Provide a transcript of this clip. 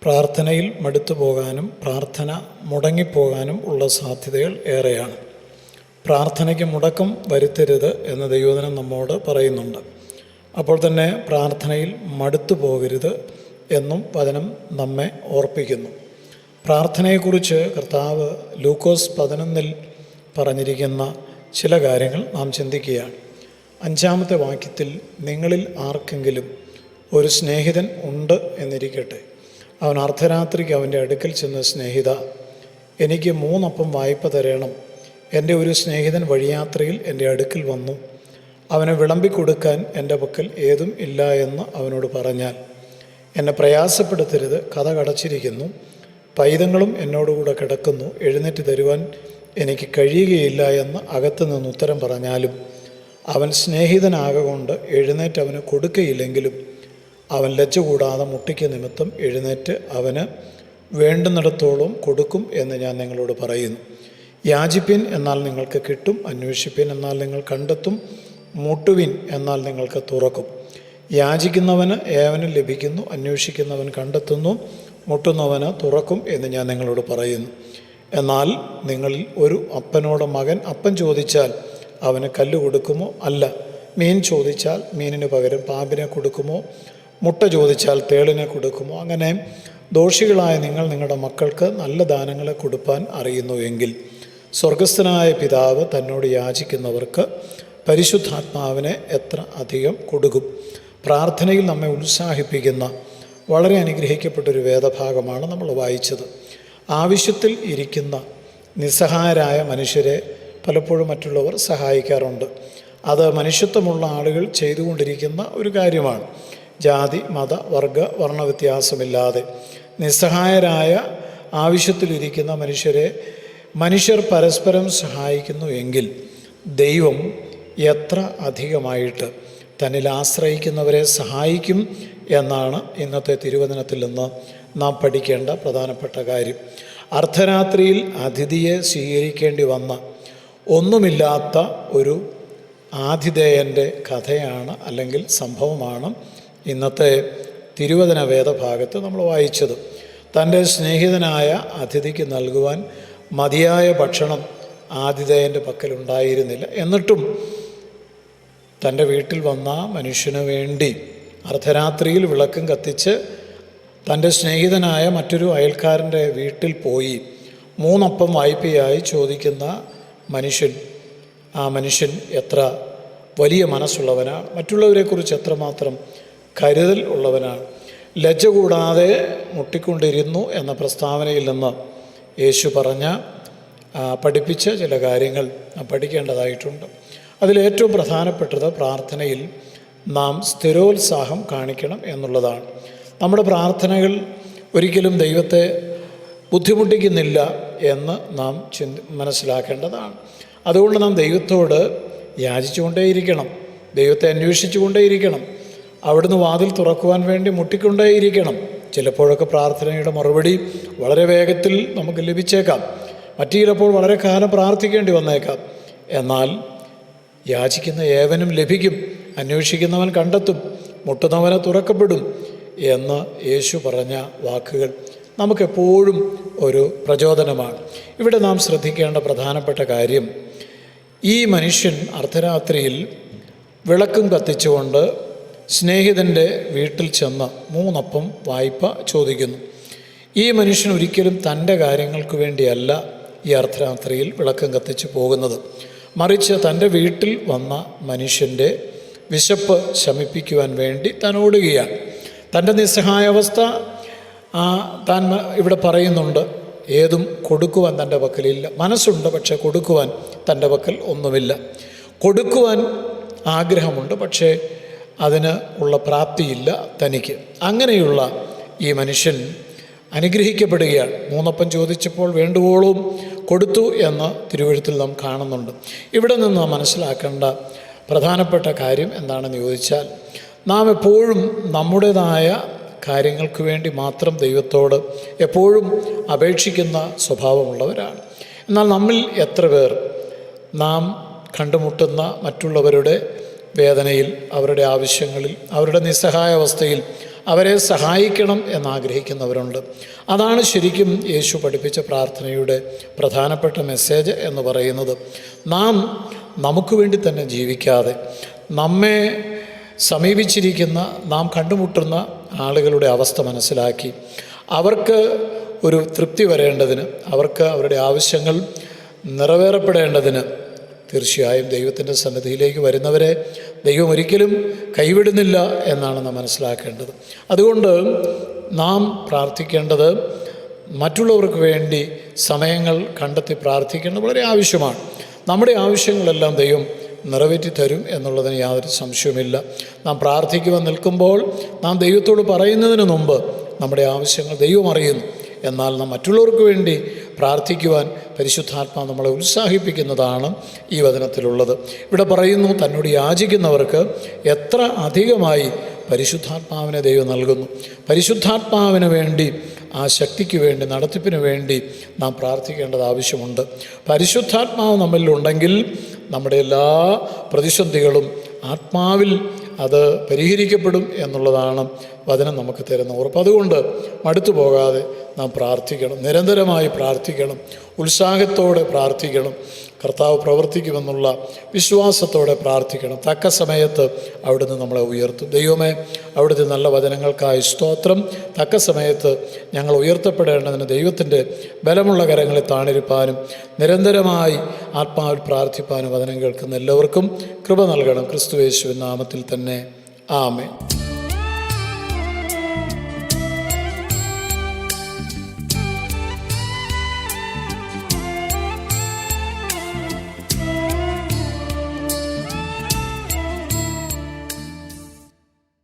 പ്രാർത്ഥനയിൽ മടുത്തു പോകാനും പ്രാർത്ഥന മുടങ്ങിപ്പോകാനും ഉള്ള സാധ്യതകൾ ഏറെയാണ്. പ്രാർത്ഥനയ്ക്ക് മുടക്കം വരുത്തരുത് എന്ന് ദൈവവചനം നമ്മോട് പറയുന്നുണ്ട്. അപ്പോൾ തന്നെ പ്രാർത്ഥനയിൽ മടുത്തു പോകരുത് എന്നും വചനം നമ്മെ ഓർപ്പിക്കുന്നു. പ്രാർത്ഥനയെക്കുറിച്ച് കർത്താവ് ലൂക്കോസ് 11 പറഞ്ഞിരിക്കുന്ന ചില കാര്യങ്ങൾ നാം ചിന്തിക്കുകയാണ്. 5-ാമത്തെ വാക്യത്തിൽ, നിങ്ങളിൽ ആർക്കെങ്കിലും ഒരു സ്നേഹിതൻ ഉണ്ട് എന്നിരിക്കട്ടെ, അവൻ അർദ്ധരാത്രിക്ക് അവൻ്റെ അടുക്കൽ ചെന്ന്, സ്നേഹിത, എനിക്ക് 3 അപ്പം വായ്പ തരണം. എൻ്റെ ഒരു സ്നേഹിതൻ വഴിയാത്രയിൽ എൻ്റെ അടുക്കൽ വന്നു, അവനെ വിളമ്പിക്കൊടുക്കാൻ എൻ്റെ പക്കൽ ഏതും ഇല്ല എന്ന് അവനോട് പറഞ്ഞാൽ, എന്നെ പ്രയാസപ്പെടുത്തരുത്, കഥ കടച്ചിരിക്കുന്നു, പൈതങ്ങളും എന്നോടുകൂടെ കിടക്കുന്നു, എഴുന്നേറ്റ് തരുവാൻ എനിക്ക് കഴിയുകയില്ല എന്ന് അകത്തു നിന്ന് ഉത്തരം പറഞ്ഞാലും, അവൻ സ്നേഹിതനാകൊണ്ട് എഴുന്നേറ്റ് അവന് കൊടുക്കയില്ലെങ്കിലും, അവൻ ലജ്ജ കൂടാതെ മുട്ടിക്ക് നിമിത്തം എഴുന്നേറ്റ് അവന് വേണ്ടുന്നിടത്തോളം കൊടുക്കും എന്ന് ഞാൻ നിങ്ങളോട് പറയുന്നു. യാചിപ്പിൻ, എന്നാൽ നിങ്ങൾക്ക് കിട്ടും; അന്വേഷിപ്പിൻ, എന്നാൽ നിങ്ങൾ കണ്ടെത്തും; മുട്ടുവിൻ, എന്നാൽ നിങ്ങൾക്ക് തുറക്കും. യാചിക്കുന്നവന് ഏവനും ലഭിക്കുന്നു, അന്വേഷിക്കുന്നവൻ കണ്ടെത്തുന്നു, മുട്ടുന്നവന് തുറക്കും എന്ന് ഞാൻ നിങ്ങളോട് പറയുന്നു. എന്നാൽ നിങ്ങളിൽ ഒരു അപ്പനോട് മകൻ അപ്പം ചോദിച്ചാൽ അവന് കല്ല് കൊടുക്കുമോ? അല്ല. മീൻ ചോദിച്ചാൽ മീനിന് പകരം പാമ്പിനെ കൊടുക്കുമോ? മുട്ട ചോദിച്ചാൽ തേളിനെ കൊടുക്കുമോ? അങ്ങനെ ദോഷികളായ നിങ്ങൾ നിങ്ങളുടെ മക്കൾക്ക് നല്ല ദാനങ്ങളെ കൊടുപ്പാൻ അറിയുന്നു എങ്കിൽ, സ്വർഗസ്ഥനായ പിതാവ് തന്നോട് യാചിക്കുന്നവർക്ക് പരിശുദ്ധാത്മാവിനെ എത്ര അധികം കൊടുക്കും. പ്രാർത്ഥനയിൽ നമ്മെ ഉത്സാഹിപ്പിക്കുന്ന വളരെ അനുഗ്രഹിക്കപ്പെട്ടൊരു വേദഭാഗമാണ് നമ്മൾ വായിച്ചത്. ആവശ്യത്തിൽ ഇരിക്കുന്ന നിസ്സഹായരായ മനുഷ്യരെ പലപ്പോഴും മറ്റുള്ളവർ സഹായിക്കാറുണ്ട്. അത് മനുഷ്യത്വമുള്ള ആളുകൾ ചെയ്തുകൊണ്ടിരിക്കുന്ന ഒരു കാര്യമാണ്. ജാതി, മത, വർഗ, വർണ്ണ വ്യത്യാസമില്ലാതെ നിസ്സഹായരായ ആവശ്യത്തിലിരിക്കുന്ന മനുഷ്യർ പരസ്പരം സഹായിക്കുന്നു എങ്കിൽ, ദൈവം എത്ര അധികമായിട്ട് തന്നിൽ ആശ്രയിക്കുന്നവരെ സഹായിക്കും എന്നാണ് ഇന്നത്തെ തിരുവചനത്തിൽ നിന്ന് നാം പഠിക്കേണ്ട പ്രധാനപ്പെട്ട കാര്യം. അർദ്ധരാത്രിയിൽ അതിഥിയെ സ്വീകരിക്കേണ്ടി വന്ന ഒന്നുമില്ലാത്ത ഒരു ആതിഥേയൻ്റെ കഥയാണ്, അല്ലെങ്കിൽ സംഭവമാണ് ഇന്നത്തെ തിരുവചന വേദഭാഗത്ത് നമ്മൾ വായിച്ചത്. തൻ്റെ സ്നേഹിതനായ അതിഥിക്ക് നൽകുവാൻ മതിയായ ഭക്ഷണം ആതിഥേയൻ്റെ പക്കലുണ്ടായിരുന്നില്ല. എന്നിട്ടും തൻ്റെ വീട്ടിൽ വന്ന മനുഷ്യന് വേണ്ടി അർദ്ധരാത്രിയിൽ വിളക്കും കത്തിച്ച് തൻ്റെ സ്നേഹിതനായ മറ്റൊരു അയൽക്കാരൻ്റെ വീട്ടിൽ പോയി 3 അപ്പം വായ്പയായി ചോദിക്കുന്ന ആ മനുഷ്യൻ എത്ര വലിയ മനസ്സുള്ളവനാണ്, മറ്റുള്ളവരെക്കുറിച്ച് എത്രമാത്രം കരുതൽ ഉള്ളവനാണ്. ലജ്ജ കൂടാതെ മുട്ടിക്കൊണ്ടിരുന്നു എന്ന പ്രസ്താവനയിൽ നിന്ന് യേശു പഠിപ്പിച്ച ചില കാര്യങ്ങൾ നാം പഠിക്കേണ്ടതായിട്ടുണ്ട്. അതിലേറ്റവും പ്രധാനപ്പെട്ടത് പ്രാർത്ഥനയിൽ നാം സ്ഥിരോത്സാഹം കാണിക്കണം എന്നുള്ളതാണ്. നമ്മുടെ പ്രാർത്ഥനകൾ ഒരിക്കലും ദൈവത്തെ ബുദ്ധിമുട്ടിക്കുന്നില്ല എന്ന് നാം മനസ്സിലാക്കേണ്ടതാണ്. അതുകൊണ്ട് നാം ദൈവത്തോട് യാചിച്ചുകൊണ്ടേയിരിക്കണം, ദൈവത്തെ അന്വേഷിച്ചുകൊണ്ടേയിരിക്കണം, അവിടുന്ന് വാതിൽ തുറക്കുവാൻ വേണ്ടി മുട്ടിക്കൊണ്ടേയിരിക്കണം. ചിലപ്പോഴൊക്കെ പ്രാർത്ഥനയുടെ മറുപടി വളരെ വേഗത്തിൽ നമുക്ക് ലഭിച്ചേക്കാം, മറ്റു ചിലപ്പോൾ വളരെ കാലം പ്രാർത്ഥിക്കേണ്ടി വന്നേക്കാം. എന്നാൽ യാചിക്കുന്ന ഏവനും ലഭിക്കും, അന്വേഷിക്കുന്നവൻ കണ്ടെത്തും, മുട്ടുന്നവന് തുറക്കപ്പെടും എന്ന് യേശു പറഞ്ഞ വാക്കുകൾ നമുക്കെപ്പോഴും ഒരു പ്രചോദനമാണ്. ഇവിടെ നാം ശ്രദ്ധിക്കേണ്ട പ്രധാനപ്പെട്ട കാര്യം, ഈ മനുഷ്യൻ അർദ്ധരാത്രിയിൽ വിളക്കും കത്തിച്ചുകൊണ്ട് സ്നേഹിതൻ്റെ വീട്ടിൽ ചെന്ന് 3 അപ്പം വായ്പ ചോദിക്കുന്നു. ഈ മനുഷ്യൻ ഒരിക്കലും തൻ്റെ കാര്യങ്ങൾക്ക് വേണ്ടിയല്ല ഈ അർദ്ധരാത്രിയിൽ വിളക്കം കത്തിച്ച് പോകുന്നത്, മറിച്ച് തൻ്റെ വീട്ടിൽ വന്ന മനുഷ്യൻ്റെ വിശപ്പ് ശമിപ്പിക്കുവാൻ വേണ്ടി താൻ ഓടുകയാണ്. തൻ്റെ നിസ്സഹായാവസ്ഥ താൻ ഇവിടെ പറയുന്നുണ്ട്. ഏതും കൊടുക്കുവാൻ തൻ്റെ പക്കലില്ല. മനസ്സുണ്ട്, പക്ഷേ കൊടുക്കുവാൻ തൻ്റെ പക്കൽ ഒന്നുമില്ല. കൊടുക്കുവാൻ ആഗ്രഹമുണ്ട്, പക്ഷേ അതിന് ഉള്ള പ്രാപ്തിയില്ല തനിക്ക്. അങ്ങനെയുള്ള ഈ മനുഷ്യൻ അനുഗ്രഹിക്കപ്പെടുകയാണ്. 3 അപ്പം ചോദിച്ചപ്പോൾ വേണ്ടുവോളം കൊടുത്തു എന്ന് തിരുവെഴുത്തിൽ നാം കാണുന്നുണ്ട്. ഇവിടെ നിന്ന് നാം മനസ്സിലാക്കേണ്ട പ്രധാനപ്പെട്ട കാര്യം എന്താണെന്ന് ചോദിച്ചാൽ, നാം എപ്പോഴും നമ്മുടേതായ കാര്യങ്ങൾക്ക് വേണ്ടി മാത്രം ദൈവത്തോട് എപ്പോഴും അപേക്ഷിക്കുന്ന സ്വഭാവമുള്ളവരാണ്. എന്നാൽ നമ്മിൽ എത്ര പേർ നാം കണ്ടുമുട്ടുന്ന മറ്റുള്ളവരുടെ വേദനയിൽ, അവരുടെ ആവശ്യങ്ങളിൽ, അവരുടെ നിസ്സഹായാവസ്ഥയിൽ അവരെ സഹായിക്കണം എന്നാഗ്രഹിക്കുന്നവരുണ്ട്. അതാണ് ശരിക്കും യേശു പഠിപ്പിച്ച പ്രാർത്ഥനയുടെ പ്രധാനപ്പെട്ട മെസ്സേജ് എന്ന് പറയുന്നത്. നാം നമുക്ക് വേണ്ടി തന്നെ ജീവിക്കാതെ നമ്മെ സമീപിച്ചിരിക്കുന്ന, നാം കണ്ടുമുട്ടുന്ന ആളുകളുടെ അവസ്ഥ മനസ്സിലാക്കി അവർക്ക് ഒരു തൃപ്തി വരേണ്ടതിന്, അവർക്ക് അവരുടെ ആവശ്യങ്ങൾ നിറവേറപ്പെടേണ്ടതിന് തീർച്ചയായും ദൈവത്തിൻ്റെ സന്നിധിയിലേക്ക് വരുന്നവരെ ദൈവം ഒരിക്കലും കൈവിടുന്നില്ല എന്നാണ് നാം മനസ്സിലാക്കേണ്ടത്. അതുകൊണ്ട് നാം പ്രാർത്ഥിക്കേണ്ടത് മറ്റുള്ളവർക്ക് വേണ്ടി സമയങ്ങൾ കണ്ടെത്തി പ്രാർത്ഥിക്കേണ്ടത് വളരെ ആവശ്യമാണ്. നമ്മുടെ ആവശ്യങ്ങളെല്ലാം ദൈവം നിറവേറ്റി തരും എന്നുള്ളതിന് യാതൊരു സംശയവുമില്ല. നാം പ്രാർത്ഥിക്കുവാൻ നിൽക്കുമ്പോൾ നാം ദൈവത്തോട് പറയുന്നതിന് മുമ്പ് നമ്മുടെ ആവശ്യങ്ങൾ ദൈവം അറിയുന്നു. എന്നാൽ നാം മറ്റുള്ളവർക്ക് വേണ്ടി പ്രാർത്ഥിക്കുവാൻ പരിശുദ്ധാത്മാവ് നമ്മളെ ഉത്സാഹിപ്പിക്കുന്നതാണ് ഈ വചനത്തിലുള്ളത്. ഇവിടെ പറയുന്നു, തന്നോട് യാചിക്കുന്നവർക്ക് എത്ര അധികമായി പരിശുദ്ധാത്മാവിനെ ദൈവം നൽകുന്നു. പരിശുദ്ധാത്മാവിന് വേണ്ടി, ആ ശക്തിക്ക് വേണ്ടി, നടത്തിപ്പിന് വേണ്ടി നാം പ്രാർത്ഥിക്കേണ്ടത് ആവശ്യമുണ്ട്. പരിശുദ്ധാത്മാവ് നമ്മളിലുണ്ടെങ്കിൽ നമ്മുടെ എല്ലാ പ്രതിസന്ധികളും ആത്മാവിൽ അത് പരിഹരിക്കപ്പെടും എന്നുള്ളതാണ് വചനം നമുക്ക് തരുന്ന ഉറപ്പ്. അതുകൊണ്ട് മടുത്തു പോകാതെ നാം പ്രാർത്ഥിക്കണം, നിരന്തരമായി പ്രാർത്ഥിക്കണം, ഉത്സാഹത്തോടെ പ്രാർത്ഥിക്കണം. കർത്താവ് പ്രവർത്തിക്കുമെന്നുള്ള വിശ്വാസത്തോടെ പ്രാർത്ഥിക്കണം. തക്ക സമയത്ത് അവിടുന്ന് നമ്മളെ ഉയർത്തും. ദൈവമേ, അവിടുത്തെ നല്ല വചനങ്ങൾക്കായി സ്തോത്രം. തക്ക സമയത്ത് ഞങ്ങൾ ഉയർത്തപ്പെടേണ്ടതിന് ദൈവത്തിൻ്റെ ബലമുള്ള കരങ്ങളെ താണിരിപ്പാനും നിരന്തരമായി ആത്മാവിൽ പ്രാർത്ഥിപ്പാനും വചനം കേൾക്കുന്ന എല്ലാവർക്കും കൃപ നൽകണം. ക്രിസ്തുയേശുവിൻ നാമത്തിൽ തന്നെ ആമേൻ.